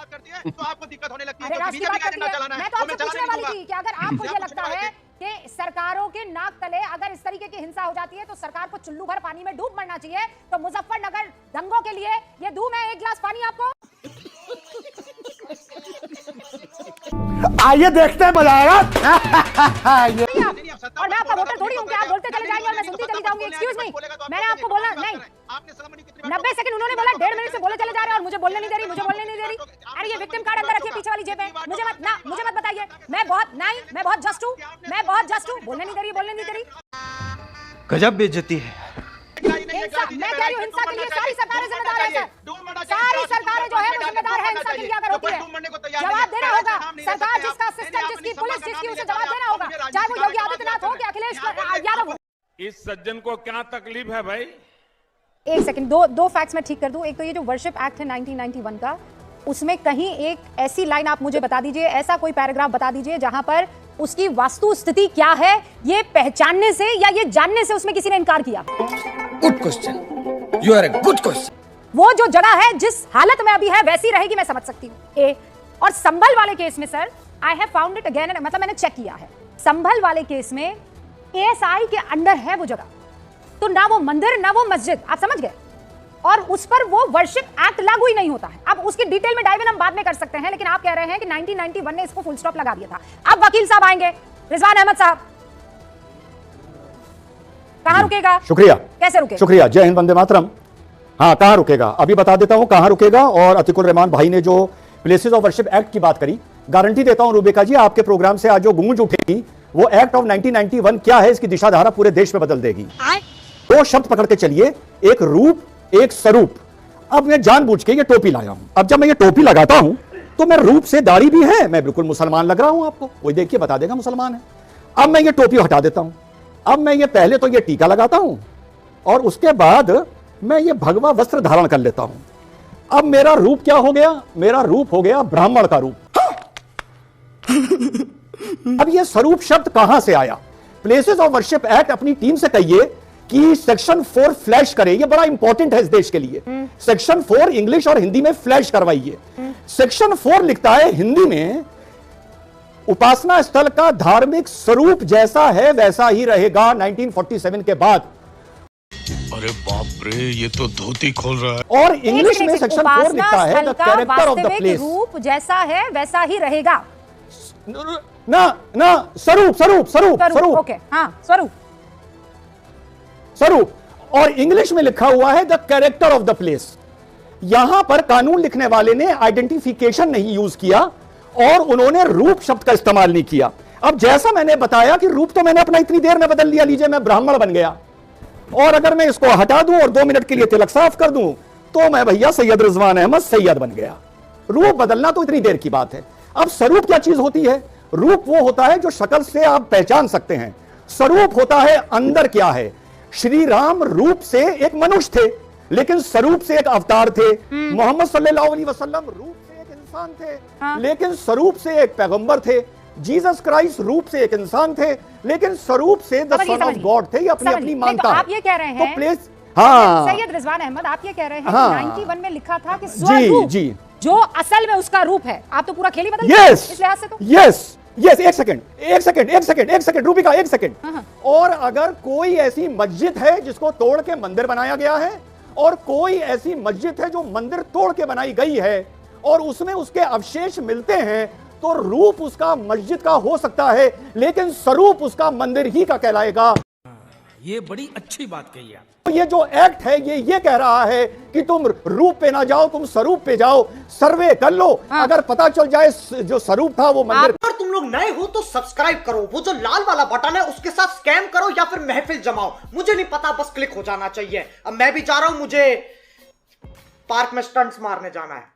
बात करती है तो आपको दिक्कत होने लगती है। अरे राष्ट्रीय बात करती है। मैं तो आपसे पूछने वाली थी कि अगर आपको ये लगता है कि सरकारों के नाक तले अगर इस तरीके की हिंसा हो जाती है तो सरकार को चुल्लू भर पानी में डूब मरना चाहिए, तो मुजफ्फरनगर दंगों के लिए ये दूं मैं एक गिलास पानी आपको। आइए देखते हैं, मजा आएगा। और मैं आपका वोटर थोड़ी हूँ कि आप बोलते चले जाएंगे और मैं सुनती चली जाऊंगी। एक्सक्यूज मी, मैंने आपको बोलना नहीं। 90 सेकंड उन्होंने बोला, 1.5 मिनट से बोले चले जा रहे हैं और मुझे बोलने नहीं दे रही, मुझे बोलने नहीं दे रही। अरे ये विक्टिम कार्ड अंदर रखिए पीछे वाली जेब में। मुझे मत बताइए। मैं बहुत जस्ट हूँ, बोलने नहीं दे रही, बोलने नहीं दे रही। गजब बेइज्जती है। मैं कह रही हूँ हिंसा के लिए सारी सरकारें जिम्मेदार है सर। सारी सरकारें जो है वो जिम्मेदार है हिंसा के लिए अगर होती है। जवाब देना होगा सरकार जिसका सिस्टम, जिसकी पुलिस, जिसकी, उसे जवाब देना होगा, चाहे वो योगी आदित्यनाथ हो कि अखिलेश यादव हो। इस सज्जन को क्या तकलीफ है भाई? एक सेकंड, दो फैक्ट्स मैं ठीक कर दूं। एक तो ये जो वर्शिप एक्ट है 1991 का, उसमें कहीं एक ऐसी लाइन आप मुझे बता दीजिए, ऐसा कोई पैराग्राफ बता दीजिए जहां पर उसकी वास्तु स्थिति क्या है ये पहचानने से या ये जानने से उसमें किसी ने इनकार किया। Good question, you are a good question. वो जो जगह है जिस हालत में अभी है वैसी रहेगी, मैं समझ सकती हूँ। और संभल वाले केस में sir I have found it again, मतलब मैंने चेक किया है, संभल वाले केस में एएसआई के अंडर है वो जगह, तो ना वो मंदिर ना वो मस्जिद, आप समझ गए, और उस पर वो वर्शिप एक्ट लागू ही नहीं होता है। अब उसकी डिटेल में डाइव इन हम बाद में कर सकते हैं, लेकिन आप कह रहे हैं कि 1991 ने इसको फुल स्टॉप लगा दिया था। अब वकील साहब आएंगे, रिजवान अहमद साहब, कहां रुकेगा? शुक्रिया। कैसे रुकेगा? शुक्रिया, जय हिंद, वंदे मातरम। हाँ, कहां रुकेगा अभी बता देता हूं कहां रुकेगा। और अतिकुर रहमान भाई ने जो प्लेसेस ऑफ वर्शिप एक्ट की बात करी, गारंटी देता हूं रूबेका जी, आपके प्रोग्राम से आज जो गूंज उठेगी वो एक्ट ऑफ 1991 क्या है इसकी दिशा धारा पूरे देश में बदल देगी। दो शब्द पकड़ के चलिए, एक रूप, एक स्वरूप। अब मैं जानबूझ के ये टोपी लाया हूं। अब जब मैं ये टोपी लगाता हूं तो मैं रूप से दाढ़ी भी है, मैं बिल्कुल मुसलमान लग रहा हूं, आपको कोई देख के बता देगा मुसलमान है। अब मैं ये टोपी हटा देता हूं, अब मैं ये पहले तो ये टीका लगाता हूं और उसके बाद मैं ये भगवा वस्त्र धारण कर लेता हूं। अब मेरा रूप क्या हो गया? मेरा रूप हो गया ब्राह्मण का रूप। अब ये स्वरूप शब्द कहां से आया? प्लेसेस ऑफ वर्शिप एक्ट अपनी टीम से कहिए कि सेक्शन 4 फ्लैश करे, ये बड़ा इंपॉर्टेंट है इस देश के लिए। सेक्शन 4 इंग्लिश और हिंदी में फ्लैश करवाइए। सेक्शन 4 लिखता है हिंदी में, उपासना स्थल का धार्मिक स्वरूप जैसा है वैसा ही रहेगा 1947 के बाद। अरे बाप रे, ये तो धोती खोल रहा है। और इंग्लिश में सेक्शन 4 लिखता है the character of the place, रूप जैसा है वैसा ही रहेगा। ना स्वरूप। ओके, हाँ, स्वरूप। और इंग्लिश में लिखा हुआ है the character of the place. यहां पर कानून लिखने वाले ने आइडेंटिफिकेशन नहीं यूज किया और उन्होंने रूप शब्द का इस्तेमाल नहीं किया। अब जैसा मैंने बताया कि रूप तो मैंने अपना इतनी देर में बदल लिया, लीजिए मैं ब्राह्मण बन गया, और अगर मैं इसको हटा दूं और 2 मिनट के लिए तिलक साफ कर दूं तो मैं भैया सैयद रिजवान अहमद सैयद बन गया। रूप बदलना तो इतनी देर की बात है। अब स्वरूप क्या चीज होती है? रूप वो होता है जो शक्ल से आप पहचान सकते हैं। स्वरूप होता है अंदर क्या है। श्री राम रूप से एक मनुष्य थे, लेकिन स्वरूप से एक अवतार थे। मोहम्मद सल्लल्लाहु अलैहि वसल्लम रूप से एक इंसान थे, लेकिन स्वरूप से एक पैगंबर थे। जीसस क्राइस्ट रूप से एक इंसान थे, लेकिन स्वरूप से द सन ऑफ गॉड थे। ये अपनी अपनी मानता है। आप ये कह रहे हैं तो प्लेस, हाँ, सैयद रिजवान अहमद, आप ये कह रहे हैं हाँ, कि 91 में लिखा था कि स्वरूप जो असल में उसका रूप है। आप तो पूरा खेल ही बदल दिया इस लिहाज से। तो यस, एक सेकंड रूबिका, एक सेकंड। और अगर कोई ऐसी मस्जिद है जिसको तोड़ के मंदिर बनाया गया है, और कोई ऐसी मस्जिद है जो मंदिर तोड़ के बनाई गई है और उसमें उसके अवशेष मिलते हैं, तो रूप उसका मस्जिद का हो सकता है, लेकिन स्वरूप उसका मंदिर ही का कहलाएगा। ये बड़ी अच्छी बात कही आप। तो ये जो एक्ट है ये कह रहा है कि तुम रूप पे ना जाओ, तुम स्वरूप पे जाओ। सर्वे कर लो, अगर पता चल जाए जो स्वरूप था वो मंदिर। अगर तुम लोग नए हो तो सब्सक्राइब करो, वो जो लाल वाला बटन है उसके साथ स्कैम करो या फिर महफिल जमाओ, मुझे नहीं पता, बस क्लिक हो जाना चाहिए। अब मैं भी जा रहा हूं, मुझे पार्क में स्टंट्स मारने जाना है।